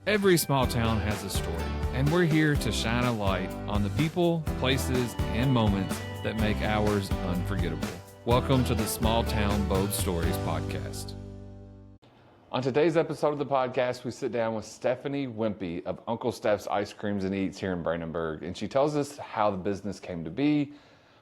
Every small town has a story, and we're here to shine a light on the people, places, and moments that make ours unforgettable. Welcome to the Small Town Bold Stories podcast. On today's episode of the podcast, we sit down with Stephanie Wimpee of Uncle Steph's Ice Creams and Eats here in Brandenburg, and she tells us how the business came to be,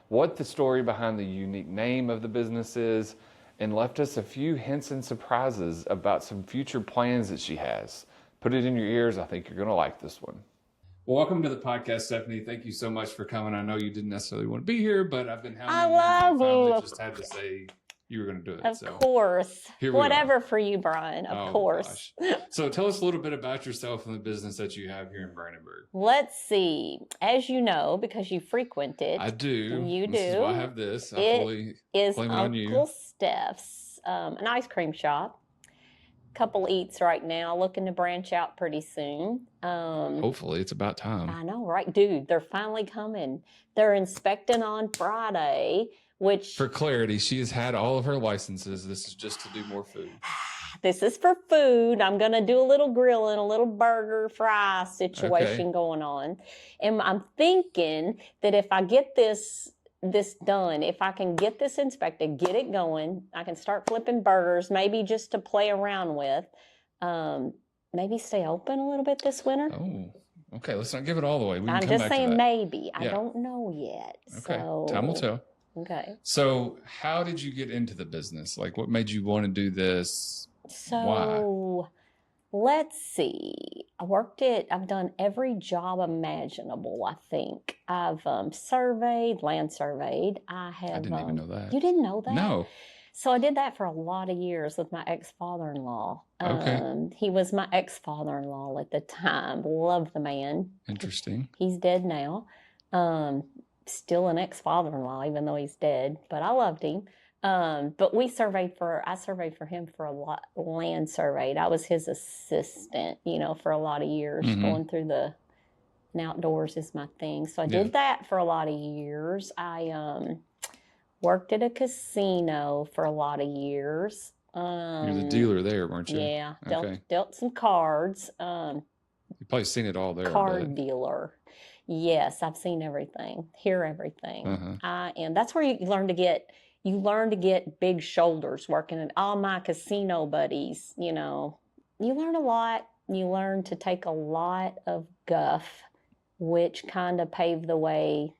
what the story behind the unique name of the business is, and left us a few hints and surprises about some future plans that she has. Put it in your ears. I think you're going to like this one. Well, welcome to the podcast, Stephanie. Thank you so much for coming. I know you didn't necessarily want to be here, but I've been hounding you. I finally just had to say you were going to do it. Of course. Whatever are. for you, Brian. Of course. Gosh. So tell us a little bit about yourself and the business that you have here in Brandenburg. Let's see. As you know, because you frequent it. I do. You do. This is why I have this. I fully is blame it on you. Uncle Steph's, an ice cream shop. Couple eats right now, looking to branch out pretty soon. Hopefully, it's about time. I know, right? Dude, they're finally coming. They're inspecting on Friday, which... For clarity, she has had all of her licenses. This is just to do more food. This is for food. I'm going to do a little grilling, a little burger fry situation going on. And I'm thinking that if I get this done, if I can get this inspected, get it going, I can start flipping burgers, maybe just to play around with, maybe stay open a little bit this winter. Oh, okay. Let's not give it all the way. I'm just saying maybe. I don't know yet. Okay. So, time will tell. Okay. So how did you get into the business? Like, what made you want to do this? So Why? Let's see. I've done every job imaginable, I think. I've land surveyed. I didn't even know that. You didn't know that? No. So I did that for a lot of years with my ex-father-in-law. Okay. He was my ex-father-in-law at the time. Loved the man. Interesting. He's dead now. Still an ex-father-in-law, even though he's dead. But I loved him. But I surveyed for him for a lot, land surveyed. I was his assistant, for a lot of years, going through and outdoors is my thing. So I did that for a lot of years. I, worked at a casino for a lot of years. You're the dealer there, weren't you? Yeah. Dealt some cards. You've probably seen it all there. Card dealer. Yes. I've seen everything, hear everything. And that's where you learn to get big shoulders working at all my casino buddies. You learn a lot. You learn to take a lot of guff, which kind of paved the way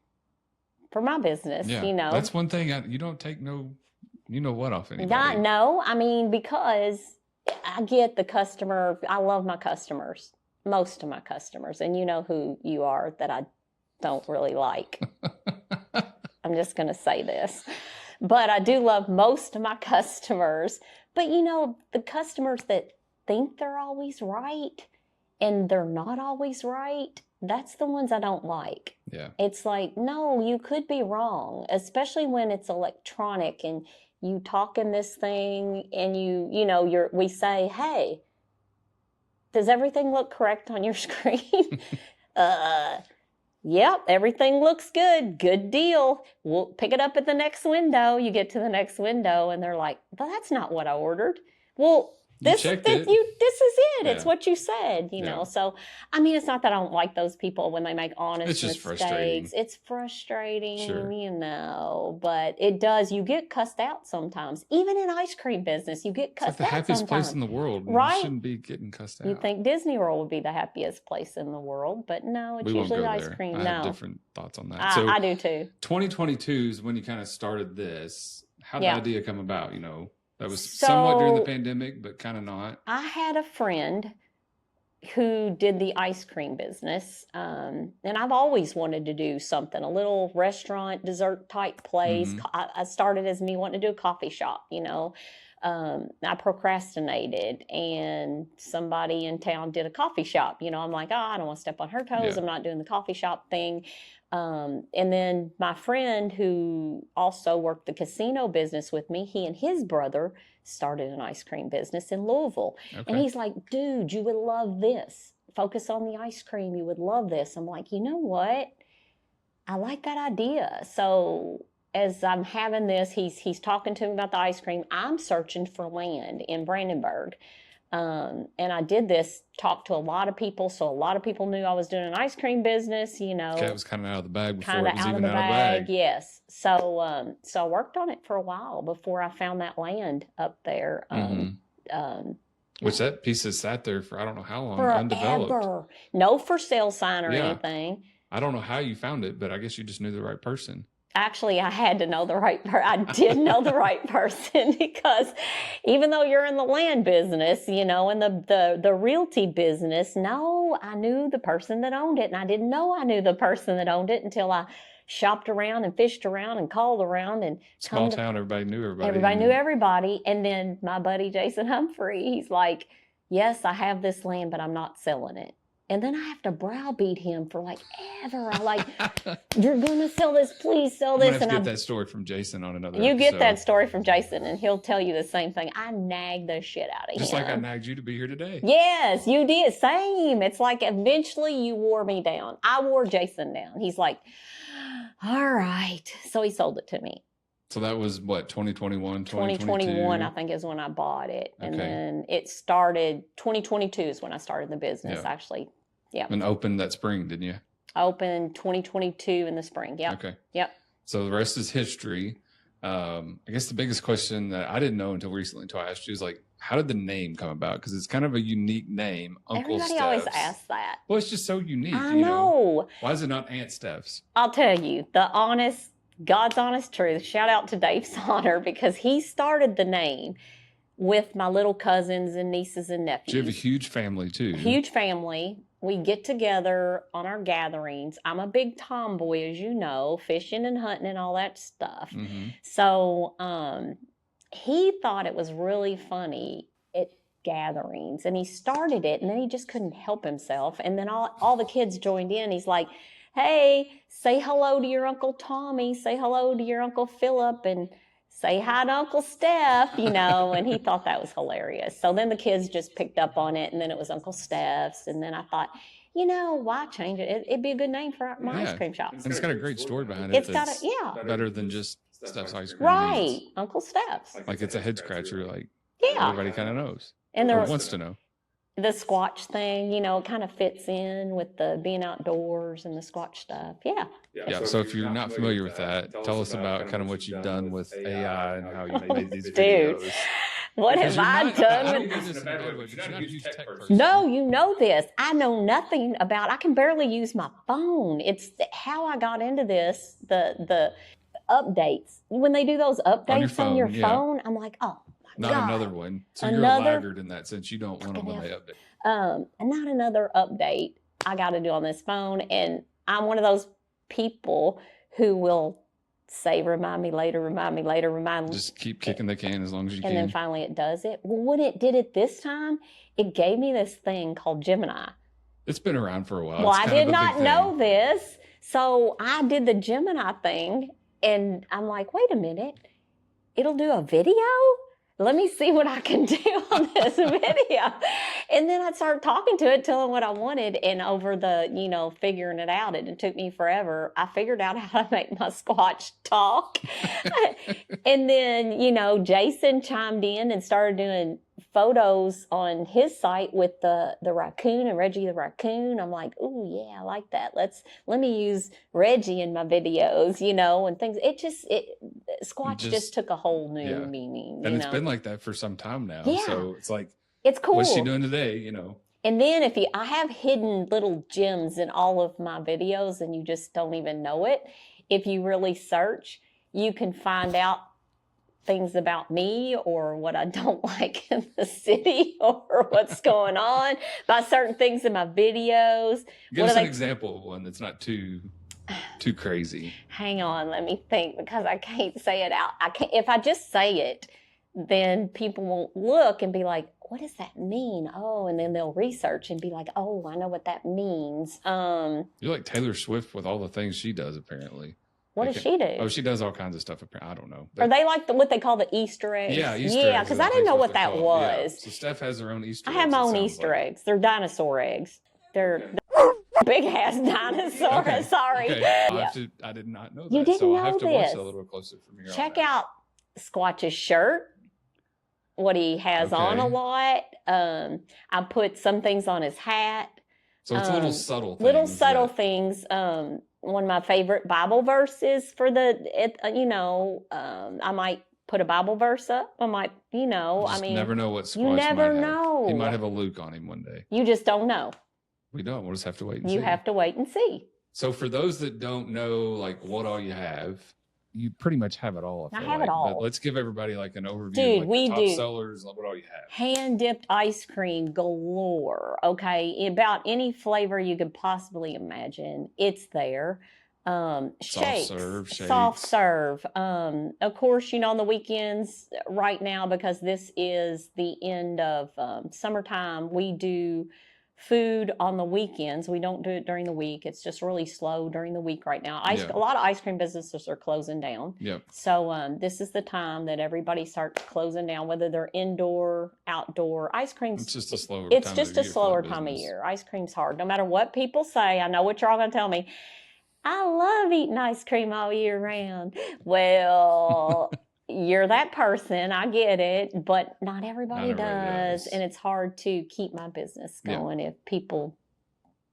for my business. Yeah, that's one thing. You don't take what off anybody. Because I get the customer. I love my customers, most of my customers, and you know who you are that I don't really like. I'm just going to say this. But I do love most of my customers. But, the customers that think they're always right and they're not always right, that's the ones I don't like. Yeah. It's like, no, you could be wrong, especially when it's electronic and you talk in this thing and we say, hey, does everything look correct on your screen? Yep, everything looks good. Good deal. We'll pick it up at the next window. You get to the next window and they're like, but that's not what I ordered. Well, this is it. Yeah. It's what you said, know. So, it's not that I don't like those people when they make honest mistakes. Frustrating. It's frustrating, sure. But it does. You get cussed out sometimes. Even in ice cream business, you get cussed out sometimes. It's like the happiest place in the world. Right? You shouldn't be getting cussed out. You think Disney World would be the happiest place in the world, but no, it's usually ice cream. I have different thoughts on that. I do too. 2022 is when you kind of started this. How did the idea come about, That was somewhat during the pandemic, but kind of not. I had a friend who did the ice cream business, and I've always wanted to do something, a little restaurant, dessert type place. I started as me wanting to do a coffee shop, I procrastinated, and somebody in town did a coffee shop. I'm like, I don't want to step on her toes. I'm not doing the coffee shop thing. And then my friend who also worked the casino business with me, he and his brother started an ice cream business in Louisville. Okay. And he's like, dude, you would love this. Focus on the ice cream. You would love this. I'm like, you know what? I like that idea. So as I'm having this, he's talking to me about the ice cream. I'm searching for land in Brandenburg. And I did this, talked to a lot of people. So a lot of people knew I was doing an ice cream business, you know. Okay, it was kind of out of the bag before Kind it of was out of even the out of the bag. yes. So I worked on it for a while before I found that land up there. Which that piece has sat there for I don't know how long, Forever. undeveloped. No for sale sign or anything. I don't know how you found it, but I guess you just knew the right person. Actually, I had to know the right person. I did know the right person, because even though you're in the land business, you know, and the realty business, no, I knew the person that owned it. And I didn't know I knew the person that owned it until I shopped around and fished around and called around. And small town, everybody knew everybody. Everybody knew everybody. And then my buddy Jason Humphrey, he's like, yes, I have this land, but I'm not selling it. And then I have to browbeat him for like ever. I like, you're going to sell this, please sell this. I'm gonna have to get that story from Jason on another episode. Get that story from Jason, Jason, and he'll tell you the same thing. I nagged the shit out of him. Just like I nagged you to be here today. Yes, you did. Same. It's like eventually you wore me down. I wore Jason down. He's like, all right. So he sold it to me. So that was what, 2021, 2021, I think, is when I bought it. And then it started, 2022 is when I started the business, actually. Yeah. And opened that spring, didn't you? I opened 2022 in the spring. Yep. Okay. Yep. So the rest is history. I guess the biggest question that I didn't know until recently, until I asked you, is like, how did the name come about? Because it's kind of a unique name, Uncle Steph's. Everybody always asks that. Well, it's just so unique. I know. Why is it not Aunt Steph's? I'll tell you, God's honest truth. Shout out to Dave Sonner, because he started the name with my little cousins and nieces and nephews. You have a huge family too. Huge family. We get together on our gatherings. I'm a big tomboy, as you know, fishing and hunting and all that stuff. Mm-hmm. So he thought it was really funny at gatherings, and he started it, and then he just couldn't help himself. And then all the kids joined in. He's like, hey, say hello to your Uncle Tommy, say hello to your Uncle Philip, and say hi to Uncle Steph, you know, and he thought that was hilarious. So then the kids just picked up on it, and then it was Uncle Steph's. And then I thought, you know, why change it? It'd be a good name for my ice cream shop. And it's got a great story behind it. It's got better than just Steph's ice cream. Right, Uncle Steph's. Like it's a head scratcher, like everybody kind of knows. And there wants to know. The Squatch thing, you know, kind of fits in with the being outdoors and the Squatch stuff. Yeah. So if you're not familiar with that, tell us about kind of what you've done with AI and how you made these videos. Dude, what have I done with... No, you know this. I know nothing about... I can barely use my phone. It's how I got into this, the updates. When they do those updates on your phone, I'm like, oh. Not another one. So you're a laggard in that sense. You don't want them when they update. Not another update I got to do on this phone. And I'm one of those people who will say, remind me later, remind me later, remind me. Just keep kicking the can as long as you can. And then finally it does it. Well, when it did it this time, it gave me this thing called Gemini. It's been around for a while. Well, I did not know this. So I did the Gemini thing, and I'm like, wait a minute. It'll do a video? Let me see what I can do on this video. And then I started talking to it, telling what I wanted. And over the, you know, figuring it out, it took me forever. I figured out how to make my Squatch talk. And then, you know, Jason chimed in and started doing photos on his site with the raccoon and Reggie the raccoon. I'm like, oh yeah, I like that. Let me use Reggie in my videos, you know, and things. Squatch just took a whole new meaning. And it's been like that for some time now. Yeah. So it's like, it's cool. What's she doing today, you know? And then I have hidden little gems in all of my videos, and you just don't even know it. If you really search, you can find out things about me or what I don't like in the city or what's going on by certain things in my videos. Give us an example of one that's not too crazy. Hang on, let me think, because I can't say it out. If I just say it, then people won't look and be like, what does that mean? Oh, and then they'll research and be like, oh, I know what that means. You're like Taylor Swift with all the things she does, apparently. What does she do? Oh, she does all kinds of stuff. I don't know. Are they like what they call the Easter eggs? Yeah, Easter eggs. Yeah, because I didn't know what that was. Yeah. So Steph has her own Easter eggs. I have my own Easter eggs. They're dinosaur eggs. They're big ass dinosaur. Okay. Sorry. Okay. I did not know that. You didn't so know I'll have to this. watch that a little closer from here. Check out Squatch's shirt. what he has on a lot. I put some things on his hat. So it's little subtle things. Little subtle things. One of my favorite Bible verses for I might put a Bible verse up. I might, You never know what Squash you never might have. know. He might have a Luke on him one day. You just don't know. We don't. We'll just have to wait and see. You have to wait and see. So for those that don't know, like, what all you have, you pretty much have it all. I have it all. But let's give everybody like an overview. Dude, like we the top do. sellers, like what all you have. Hand-dipped ice cream galore, okay? About any flavor you could possibly imagine, it's there. Shakes, soft serve. Of course, on the weekends right now, because this is the end of summertime, we do food on the weekends. We don't do it during the week. It's just really slow during the week right now. A lot of ice cream businesses are closing down. Yep. So this is the time that everybody starts closing down, whether they're indoor, outdoor. Ice cream's It's just a slower time of year. Ice cream's hard. No matter what people say, I know what you're all going to tell me. I love eating ice cream all year round. Well, you're that person. I get it, but not everybody does. And it's hard to keep my business going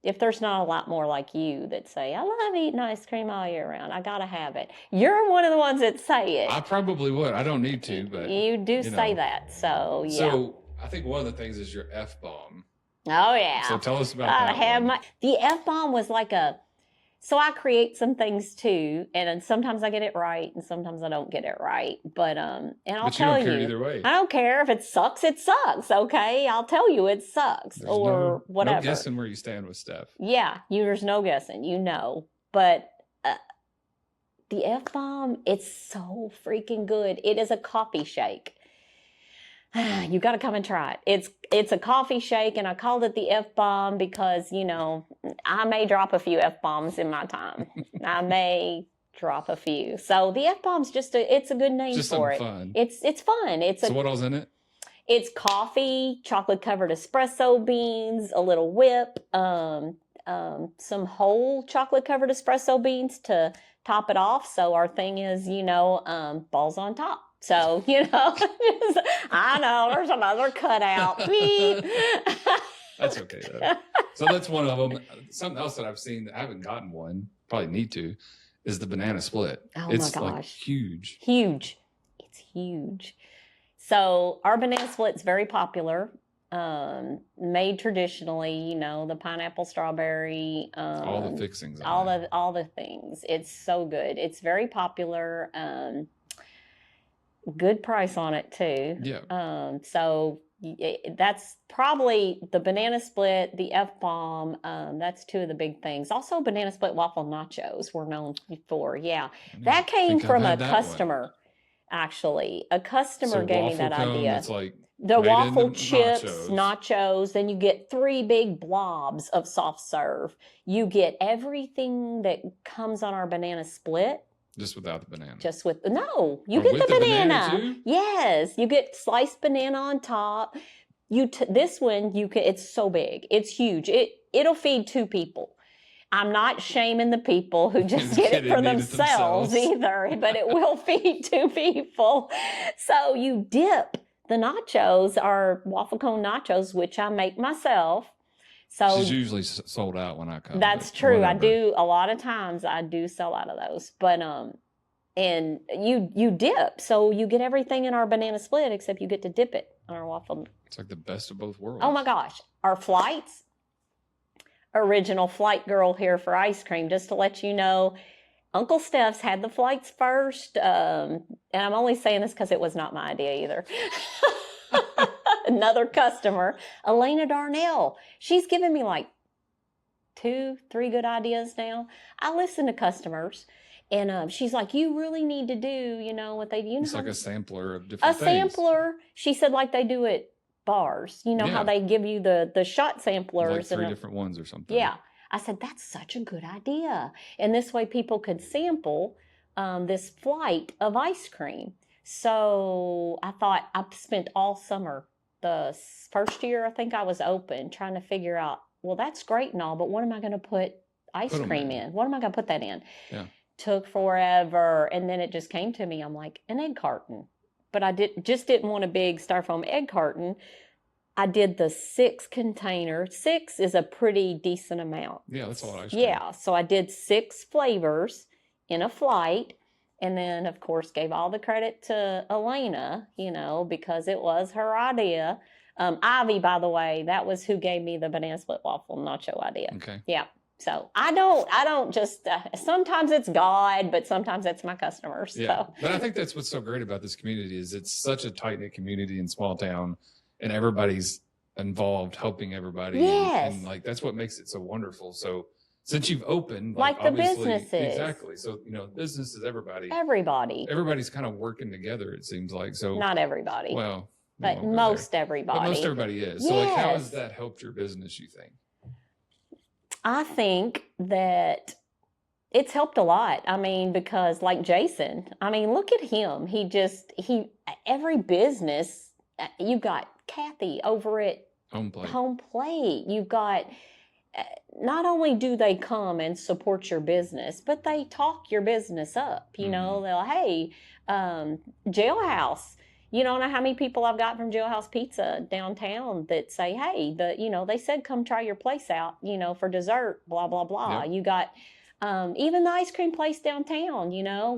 if there's not a lot more like you that say, I love eating ice cream all year round. I got to have it. You're one of the ones that say it. I probably would. I don't need to, but you do say that. So, yeah. So I think one of the things is your F-bomb. Oh, yeah. So tell us about that. The F-bomb was like so I create some things too, and sometimes I get it right, and sometimes I don't get it right. But and I'll tell you, either way. I don't care if it sucks. It sucks. Okay, I'll tell you it sucks. There's whatever. No guessing where you stand with Steph. Yeah, there's no guessing. But the F-bomb, it's so freaking good. It is a coffee shake. You got to come and try it. It's a coffee shake, and I called it the F-bomb because, I may drop a few F-bombs in my time. I may drop a few. So the F-bomb's it's a good name for it. Fun. It's fun. So what else in it? It's coffee, chocolate-covered espresso beans, a little whip, some whole chocolate-covered espresso beans to top it off. So our thing is, balls on top. So, I know there's another cutout. Beep. That's okay, though. So that's one of them. Something else that I've seen that I haven't gotten one, probably need to, is the banana split. Oh, it's my gosh. Like huge. Huge. It's huge. So our banana split's very popular. Made traditionally, the pineapple, strawberry, all the fixings. All the things. It's so good. It's very popular. Good price on it too. Yeah. So that's probably the banana split, the F-bomb. That's two of the big things. Also, banana split waffle nachos we're known for. Yeah, that came from a customer. Actually, a customer gave me that idea. It's like the waffle chips, nachos. Then you get 3 big blobs of soft serve. You get everything that comes on our banana split. Just without the banana. You get the banana too? Yes, you get sliced banana on top. This one it's so big, it's huge. It'll feed 2 people. I'm not shaming the people who just get it for themselves either, but it will feed 2 people. So you dip the nachos, our waffle cone nachos, which I make myself. So she's usually sold out when I come. That's true. Whatever. I do a lot of times. I do sell out of those, but and you dip, so you get everything in our banana split except you get to dip it on our waffle. It's like the best of both worlds. Oh my gosh, our flights. Original flight girl here for ice cream. Just to let you know, Uncle Steph's had the flights first, and I'm only saying this because it was not my idea either. Another customer, Elena Darnell. She's given me like 2, 3 good ideas now. I listen to customers, and she's like, "You really need to do, what they do." It's like a sampler of different things. A sampler. She said, like they do at bars. How they give you the shot samplers, like 3 different ones or something. Yeah. I said that's such a good idea, and this way people could sample this flight of ice cream. So I thought I spent all summer. The first year I think I was open trying to figure out, well, that's great and all, but what am I going to put ice cream in? What am I going to put that in? Yeah. Took forever. And then it just came to me. I'm like, an egg carton. but I didn't want a big styrofoam egg carton. I did the 6 container. 6 is a pretty decent amount. Yeah, that's a lot of ice cream. Yeah, so I did 6 flavors in a flight, and then of course gave all the credit to Elena, because it was her idea. Ivy, by the way, that was who gave me the banana split waffle nacho idea. Okay. Yeah. So I don't just, sometimes it's God, but sometimes it's my customers. Yeah. So. But I think that's what's so great about this community is it's such a tight-knit community in small town, and everybody's involved helping everybody. Yes. And like, that's what makes it so wonderful. So since you've opened, like the businesses. Exactly. So, business is everybody. Everybody's kind of working together, it seems like. So not everybody. Well, but most everybody. But most everybody is. So like, how has that helped your business, you think? I think that it's helped a lot. I mean, because like Jason, look at him. Every business, you've got Kathy over at Home Plate. You've got, not only do they come and support your business, but they talk your business up. They'll, hey, Jailhouse. You don't know how many people I've got from Jailhouse Pizza downtown that say, hey, they said come try your place out, for dessert, blah, blah, blah. Yep. You got even the ice cream place downtown,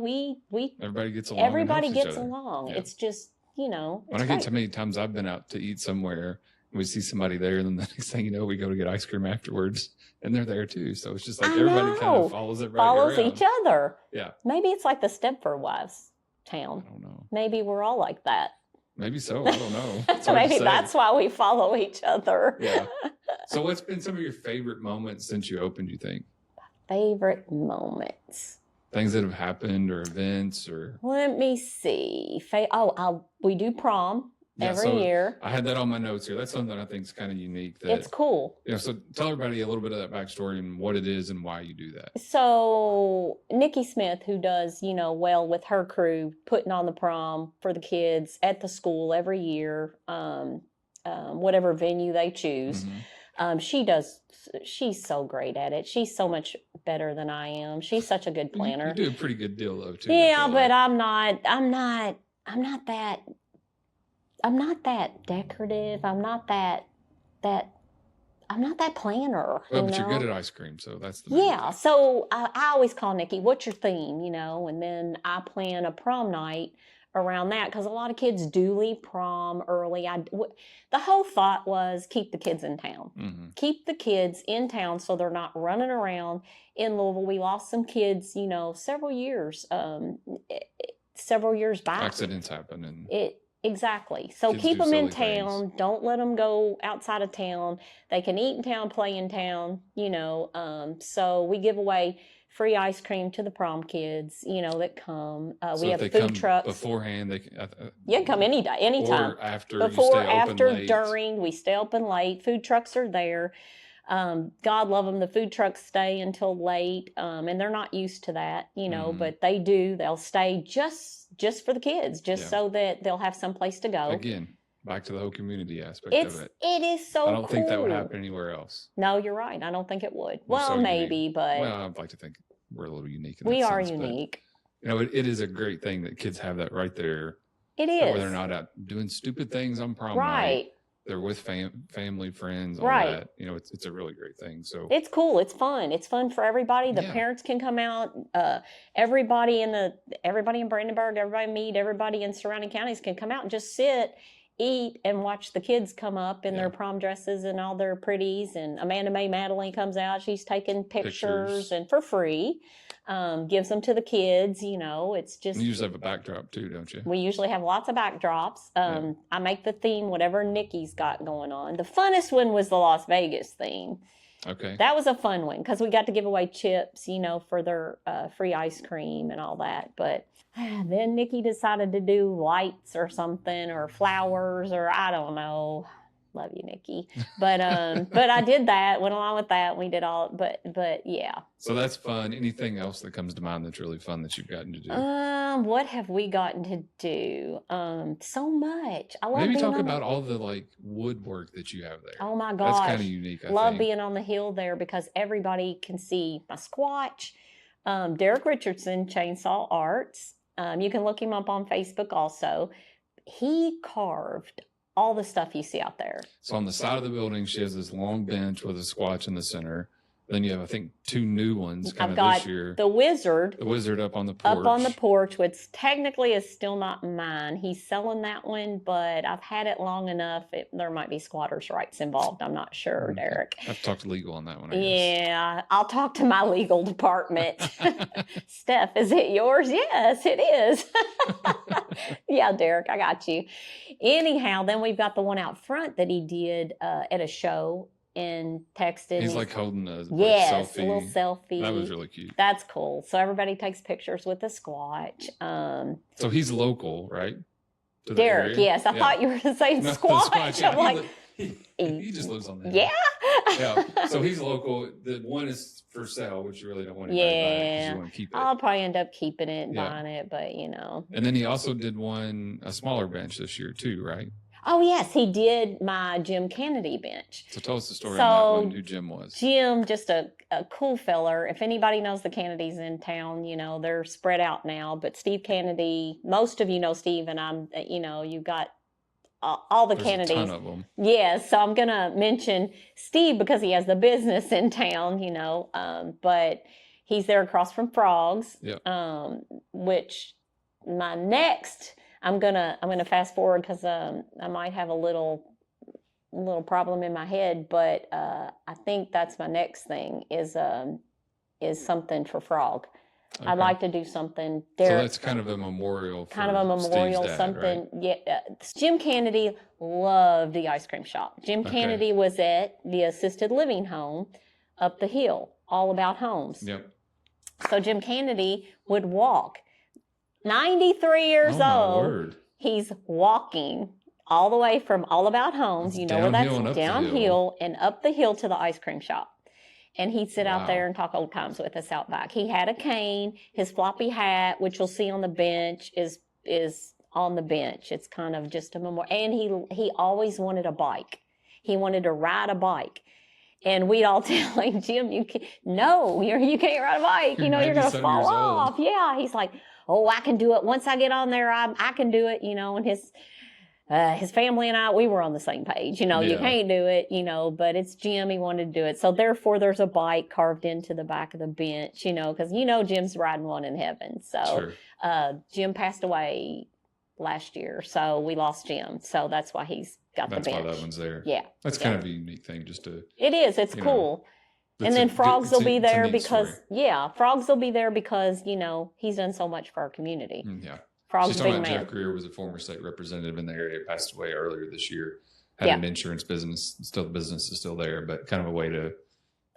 we everybody gets along. Everybody gets along. Yeah. It's just, When I get to many times I've been out to eat somewhere, and we see somebody there, and then the next thing you know, we go to get ice cream afterwards, and they're there too. So it's just like everybody kind of follows it right follows around. each other. Yeah. Maybe it's like the Stepford wives town. I don't know. Maybe we're all like that. Maybe so. I don't know. Maybe that's why we follow each other. Yeah. So what's been some of your favorite moments since you opened, you think? Favorite moments. Things that have happened or events or... Let me see. We do prom every year. I had that on my notes here. That's something I think is kind of unique. It's cool. So tell everybody a little bit of that backstory and what it is and why you do that. So Nikki Smith, who does, well with her crew, putting on the prom for the kids at the school every year, whatever venue they choose. Mm-hmm. She's so great at it. She's so much better than I am. She's such a good planner. You do a pretty good deal though too. Yeah, but I'm not that decorative. I'm not that planner. Well, but you're good at ice cream, so that's the main thing. So I always call Nikki, what's your theme, and then I plan a prom night around that because a lot of kids do leave prom early. The whole thought was keep the kids in town. Mm-hmm. Keep the kids in town so they're not running around in Louisville. We lost some kids, several years back. Accidents happen and Exactly. So keep them in town. Things. Don't let them go outside of town. They can eat in town, play in town, So we give away free ice cream to the prom kids, that come. We have food trucks. Beforehand, they can. You can come any day, anytime. Or after. Before, after, during. We stay open late. Food trucks are there. God love them. The food trucks stay until late, and they're not used to that, but they do. They'll stay just for the kids, so that they'll have some place to go. Again, back to the whole community aspect of it. It is so cool. I don't think that would happen anywhere else. No, you're right. I don't think it would. Well, maybe, but... Well, I'd like to think we're a little unique in that sense. We are unique. But, it is a great thing that kids have that right there. It is. Where they're not out doing stupid things on prom night. They're with family, friends, all that. It's a really great thing. So it's cool. It's fun. It's fun for everybody. The parents can come out. Everybody in Brandenburg, everybody in surrounding counties can come out and just sit, eat, and watch the kids come up in their prom dresses and all their pretties. And Amanda Mae Madeline comes out. She's taking pictures and for free. Gives them to the kids, it's just... You usually have a backdrop too, don't you? We usually have lots of backdrops. I make the theme whatever Nikki's got going on. The funnest one was the Las Vegas theme. Okay. That was a fun one because we got to give away chips, for their free ice cream and all that. But then Nikki decided to do lights or something or flowers or I don't know. Love you, Nikki. But I did that, went along with that. We did all, but yeah. So that's fun. Anything else that comes to mind that's really fun that you've gotten to do? What have we gotten to do? So much. I love maybe talk about all the woodwork that you have there. Oh my gosh. That's kind of unique. I love think. Being on the hill there because everybody can see my squatch. Derek Richardson, Chainsaw Arts. You can look him up on Facebook also. he carved all the stuff you see out there. So on the side of the building, she has this long bench with a squatch in the center. Then you have, I think, 2 new ones kind of this year. The wizard. The wizard up on the porch. Up on the porch, which technically is still not mine. He's selling that one, but I've had it long enough. There might be squatters' rights involved. I'm not sure, Derek. I've talked to legal on that one, I guess. Yeah, I'll talk to my legal department. Steph, is it yours? Yes, it is. Yeah, Derek, I got you. Anyhow, then we've got the one out front that he did at a show and texted. He's like holding a selfie. A little selfie. That was really cute. That's cool. So everybody takes pictures with the squatch. So he's local, right? Derek, yes. I thought you were saying squatch. Yeah, I'm like, he just lives on there. Yeah. Yeah. So he's local. The one is for sale, which you really don't want to buy because you want to keep it. I'll probably end up keeping it and buying it, but And then he also did a smaller bench this year too, right? Oh, yes, he did my Jim Kennedy bench. So tell us the story on that one, who Jim was. Jim, just a cool feller. If anybody knows the Kennedys in town, they're spread out now. But Steve Kennedy, most of you know Steve, and you've got all the Kennedys. There's a ton of them. Yeah, so I'm going to mention Steve because he has the business in town, but he's there across from Frogs, which my next... I'm gonna fast forward because I might have a little problem in my head, but I think that's my next thing is something for Frog. Okay. I'd like to do something. So that's kind of a memorial. Steve's dad, something. Right? Yeah. Jim Kennedy loved the ice cream shop. Jim Kennedy was at the assisted living home up the hill, All About Homes. Yep. So Jim Kennedy would walk. 93 years old. He's walking all the way from All About Homes. You know where that's downhill and up the hill to the ice cream shop. And he'd sit out there and talk old times with us out back. He had a cane. His floppy hat, which you'll see on the bench, is on the bench. It's kind of just a memorial. And he always wanted a bike. He wanted to ride a bike. And we'd all tell him, Jim, you can't ride a bike. You're going to fall off. Yeah. He's like, oh, I can do it. Once I get on there, I can do it, and his family and I, we were on the same page, you can't do it, but it's Jim, he wanted to do it. So therefore there's a bike carved into the back of the bench, because Jim's riding one in heaven. So, Jim passed away last year, so we lost Jim. So that's why he's got the bench. That's why that one's there. Yeah. That's kind of a unique thing just to. It is. It's cool. And then Frogs will be there because, Frogs will be there because, he's done so much for our community. Yeah. Frogs She's talking big about man. Jeff Greer was a former state representative in the area, passed away earlier this year, had an insurance business. Still, the business is still there, but kind of a way to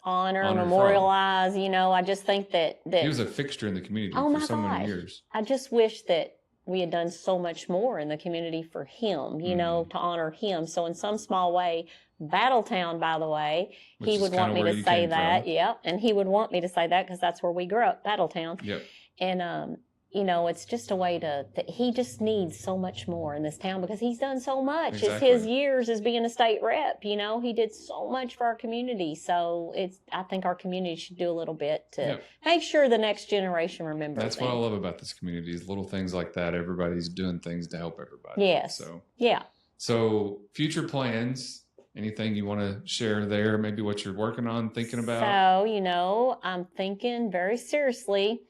honor memorialize, I just think that he was a fixture in the community for so many years. I just wish that we had done so much more in the community for him, to honor him. So in some small way, Battletown, by the way, he would want me to say that. Yeah. And he would want me to say that because that's where we grew up, Battletown. Yep. And, it's just a way that he just needs so much more in this town because he's done so much. Exactly. It's his years as being a state rep, he did so much for our community. So I think our community should do a little bit to make sure the next generation remembers. That's what I love about this community is little things like that. Everybody's doing things to help everybody. Yes. So, So future plans. Anything you want to share there? Maybe what you're working on, thinking about? So, I'm thinking very seriously,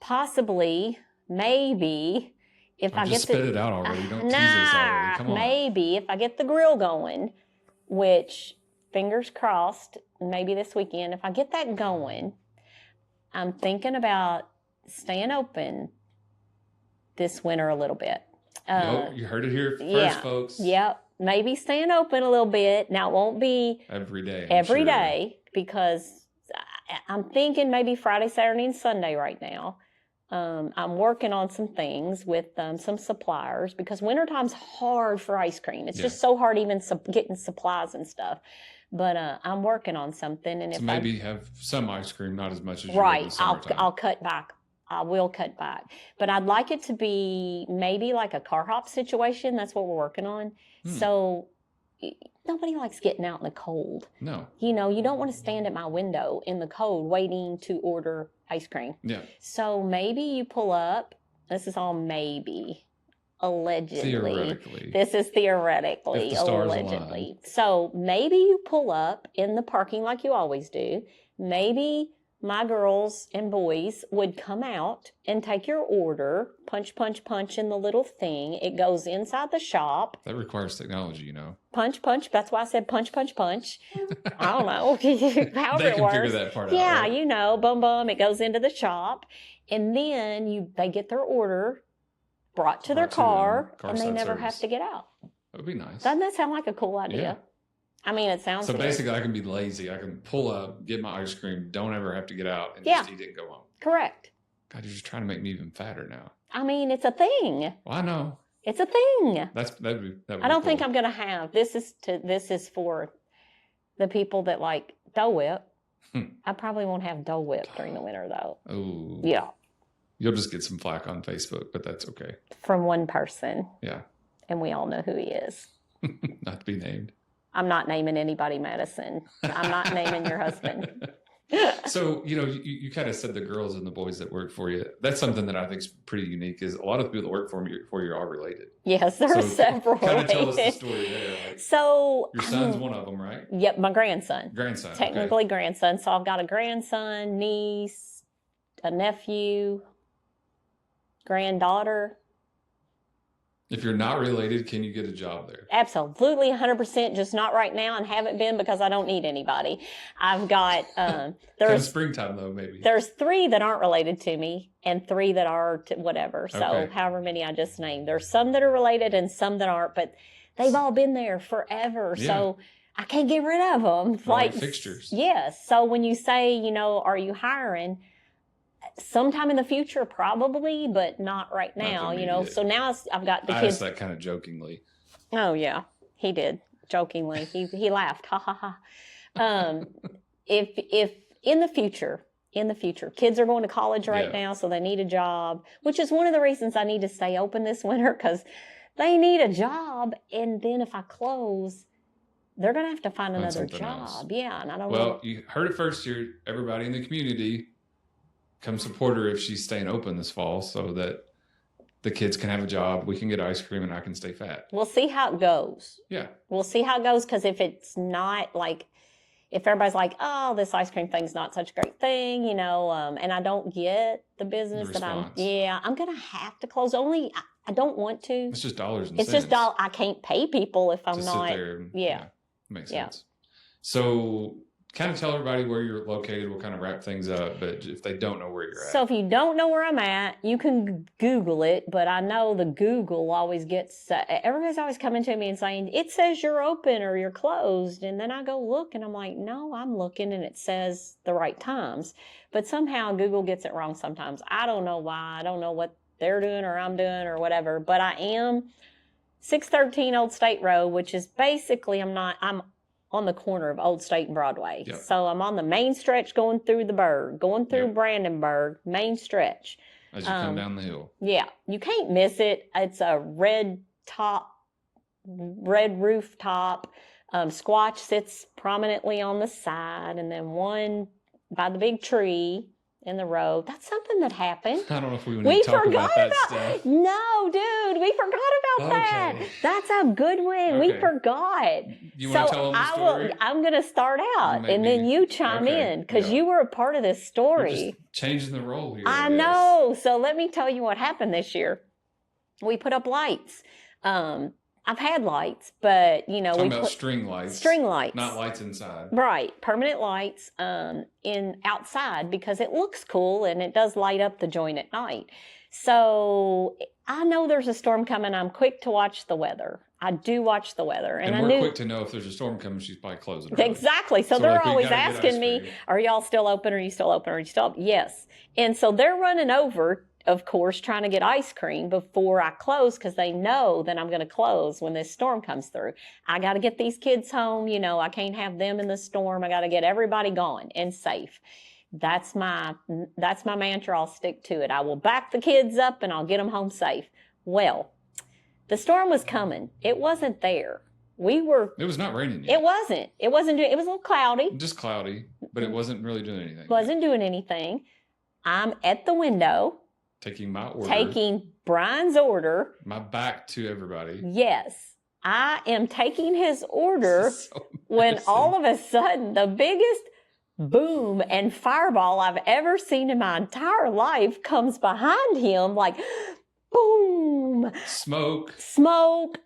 possibly, maybe, if I get spit it out already. Don't tease us already. Come on. Maybe if I get the grill going, which, fingers crossed, maybe this weekend, if I get that going, I'm thinking about staying open this winter a little bit. You heard it here first, folks. Yep. Maybe staying open a little bit. Now, it won't be every day. Every day because I'm thinking maybe Friday, Saturday, and Sunday right now. I'm working on some things with some suppliers because wintertime's hard for ice cream. It's just so hard even getting supplies and stuff. But I'm working on something. And so if maybe have some ice cream, not as much as you right. I'll cut back. I will cut back. But I'd like it to be maybe like a car hop situation. That's what we're working on. So nobody likes getting out in the cold. No. You don't want to stand at my window in the cold waiting to order ice cream. Yeah. So maybe you pull up. This is all maybe allegedly. Theoretically. This is theoretically, If the stars allegedly. So maybe you pull up in the parking like you always do. Maybe my girls and boys would come out and take your order, punch, punch, punch in the little thing. It goes inside the shop. That requires technology, you know. Punch, punch. That's why I said punch, punch, punch. I don't know. However They it can works. figure that part out, Yeah, right? you know, boom, boom. It goes into the shop. And then they get their order brought to their car, and they never have to get out. That would be nice. Doesn't that sound like a cool idea? Yeah. I mean, it sounds So good. basically, I can be lazy. I can pull up, get my ice cream, don't ever have to get out, and Yeah. just eat it and go home. Correct. God, you're just trying to make me even fatter now. I mean, it's a thing. Well, I know. It's a thing. That would I don't think cool. I'm going to have. This is for the people that like Dole Whip. I probably won't have Dole Whip during the winter, though. Oh. Yeah. You'll just get some flack on Facebook, but that's okay. From one person. Yeah. And we all know who he is. Not to be named. I'm not naming anybody, Madison. I'm not naming your husband. So, you kind of said the girls and the boys that work for you. That's something that I think is pretty unique is a lot of the people that work for you are related. Yes, there are several. Kind of tell us the story there. Like, so your son's one of them, right? Yep, my grandson. Grandson. Technically grandson. So I've got a grandson, niece, a nephew, granddaughter. If you're not related, can you get a job there? Absolutely, 100%, just not right now, and haven't been because I don't need anybody. I've got, There's springtime though, maybe. There's 3 that aren't related to me and 3 that are whatever. So Okay. however many I just named. There's some that are related and some that aren't, but they've all been there forever. Yeah. So I can't get rid of them. Like fixtures. Yes. So when you say, are you hiring? Sometime in the future, probably, but not right now, So now I've got the I kids. asked that kind of jokingly. Oh, yeah, he did jokingly. He laughed. Ha, ha, ha. If in the future, kids are going to college right now, so they need a job, which is one of the reasons I need to stay open this winter because they need a job. And then if I close, they're going to have to find another job. Else. Yeah. And I don't know. Well, you heard it first here. Everybody in the community, come support her if she's staying open this fall so that the kids can have a job, we can get ice cream, and I can stay fat. We'll see how it goes. Yeah. We'll see how it goes because if it's not like, if everybody's like, oh, this ice cream thing's not such a great thing, and I don't get the business that I'm going to have to close. Only, I don't want to. It's just dollars and cents. It's just, I can't pay people if I'm to not. Sit there and, makes sense. So kind of tell everybody where you're located. We'll kind of wrap things up, but if they don't know where you're at. So if you don't know where I'm at, you can Google it, but I know the Google always gets, everybody's always coming to me and saying, it says you're open or you're closed. And then I go look and I'm like, no, I'm looking and it says the right times. But somehow Google gets it wrong sometimes. I don't know why. I don't know what they're doing or I'm doing or whatever, but I am 613 Old State Road, which is basically, I'm on the corner of Old State and Broadway. Yep. So I'm on the main stretch going through the Burg, going through Brandenburg, main stretch. As you come down the hill. Yeah, you can't miss it. It's a red rooftop. Squatch sits prominently on the side, and then one by the big tree in the road. That's something that happened. I don't know if we need to talk about that stuff. No, dude, we forgot about that. That's a good one. We forgot. You want to tell them the story? I'm going to start out, and then you chime in, because you were a part of this story. You're just changing the role here. I know. So let me tell you what happened this year. We put up lights. I've had lights, but Talking about string lights. String lights. Not lights inside. Right. Permanent lights in outside because it looks cool and it does light up the joint at night. So I know there's a storm coming. I'm quick to watch the weather. I do watch the weather. And we're quick to know if there's a storm coming, she's probably closing early. Exactly. So they're always asking me, are y'all still open? Are you still open? Are you still open? Yes. And so they're running over, of course, trying to get ice cream before I close because they know that I'm going to close when this storm comes through. I got to get these kids home. I can't have them in the storm. I got to get everybody gone and safe. That's my mantra. I'll stick to it. I will back the kids up and I'll get them home safe. Well, the storm was coming. It wasn't there. It was not raining yet. It wasn't. It was a little cloudy. Just cloudy, but it wasn't really doing anything. Wasn't doing anything. I'm at the window Taking my order. Taking Brian's order. My back to everybody. Yes. I am taking his order So when all of a sudden the biggest boom and fireball I've ever seen in my entire life comes behind him, like boom. Smoke.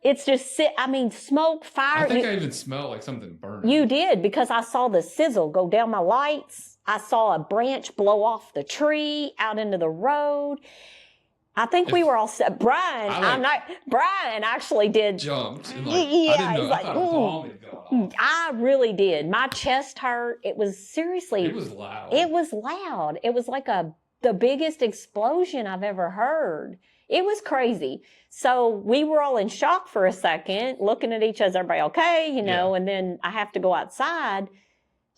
It's just smoke, fire. I think I even smelled like something burning. You did, because I saw the sizzle go down my lights. I saw a branch blow off the tree out into the road. I think we were all set. Brian actually did. Jumped. And Yeah, I didn't know. he's like, I thought a bomb had gone off. I really did. My chest hurt. It was seriously. It was loud. It was loud. It was like the biggest explosion I've ever heard. It was crazy. So we were all in shock for a second, looking at each other. Everybody okay? And then I have to go outside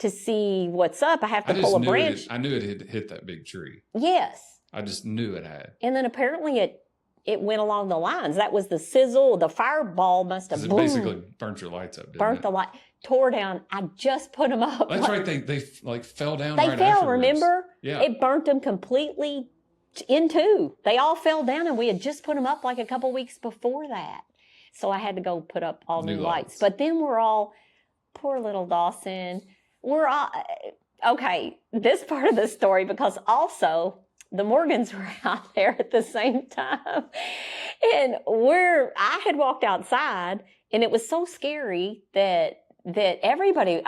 to see what's up. I have to pull a branch. I knew it had hit that big tree. Yes. I just knew it had. And then apparently it went along the lines. That was the sizzle. The fireball must have It basically burnt your lights up, burnt the light, tore down. I just put them up. That's right. They like fell down. They right fell, afterwards. remember? Yeah. It burnt them completely in two. They all fell down, and we had just put them up like a couple weeks before that. So I had to go put up all new lights. But then we're all, poor little Dawson, we're all, okay, this part of the story, because also the Morgans were out there at the same time. And I had walked outside, and it was so scary that everybody,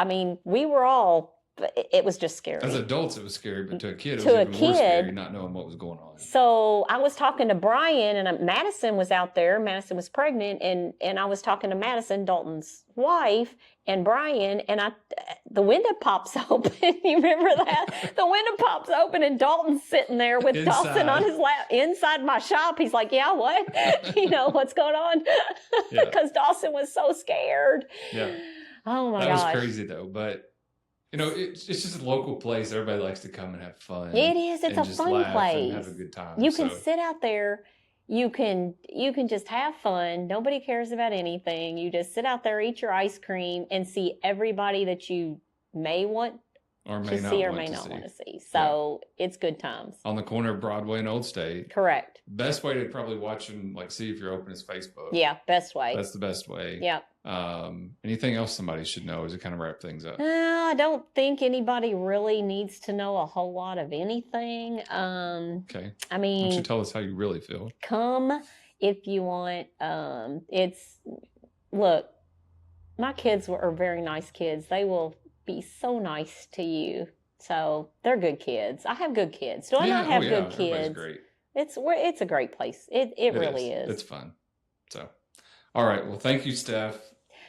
we were all, it was just scary. As adults, it was scary, but to a kid, it was even more scary not knowing what was going on. So I was talking to Brian, and Madison was out there. Madison was pregnant, and I was talking to Madison, Dalton's wife, and Brian, and the window pops open. You remember that? The window pops open, and Dalton's sitting there with Dawson on his lap inside my shop. He's like, yeah, what? What's going on? Because Dawson was so scared. Yeah. Oh, my gosh. That was crazy, though, but... it's just a local place. Everybody likes to come and have fun. It is. It's a fun place. And have a good time. You can sit out there. You can just have fun. Nobody cares about anything. You just sit out there, eat your ice cream, and see everybody that you may want to see or may not want to see. So it's good times. On the corner of Broadway and Old State. Correct. Best way to probably watch and see if you're open is Facebook. Yeah, best way. That's the best way. Yeah. Anything else somebody should know as it kind of wrap things up? I don't think anybody really needs to know a whole lot of anything. Okay. Why don't you tell us how you really feel? Come if you want. Look, my kids are very nice kids. They will be so nice to you. So they're good kids. I have good kids. Do I not have good kids? Great. It's a great place. It really is. It's fun. So, all right. Well, thank you, Steph.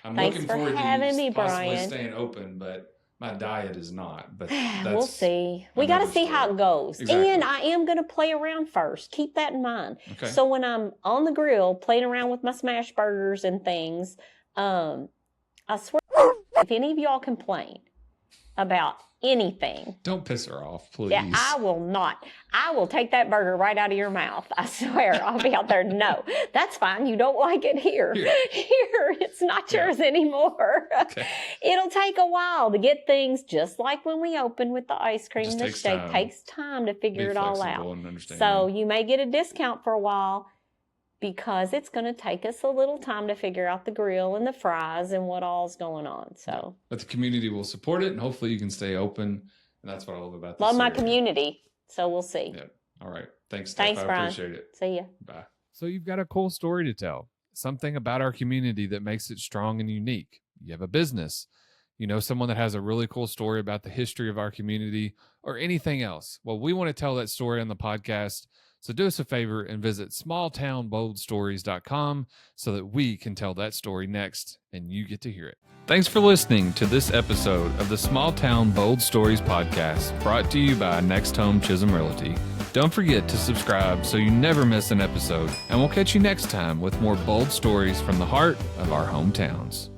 I'm Thanks looking for forward having to me, possibly Brian. staying open, but my diet is not. But we'll see. We got to see how it goes. Exactly. And I am going to play around first. Keep that in mind. Okay. So when I'm on the grill playing around with my smash burgers and things, I swear, if any of y'all complain about anything, don't piss her off, please. Yeah, I will not. I will take that burger right out of your mouth. I swear. I'll be out there. No, that's fine. You don't like it here. Here, it's not yours anymore. Okay. It'll take a while to get things just like when we open with the ice cream and the steak. Takes time to figure it all out. So you may get a discount for a while, because it's going to take us a little time to figure out the grill and the fries and what all's going on. So, but the community will support it, and hopefully you can stay open. And that's what I love about this. Love my community. So we'll see. Yeah. All right. Thanks, Steph. I Brian. appreciate it. See ya. Bye. So you've got a cool story to tell. Something about our community that makes it strong and unique. You have a business. You know someone that has a really cool story about the history of our community or anything else. Well, we want to tell that story on the podcast. So do us a favor and visit smalltownboldstories.com so that we can tell that story next and you get to hear it. Thanks for listening to this episode of the Small Town Bold Stories podcast, brought to you by Next Home Chisholm Realty. Don't forget to subscribe so you never miss an episode, and we'll catch you next time with more bold stories from the heart of our hometowns.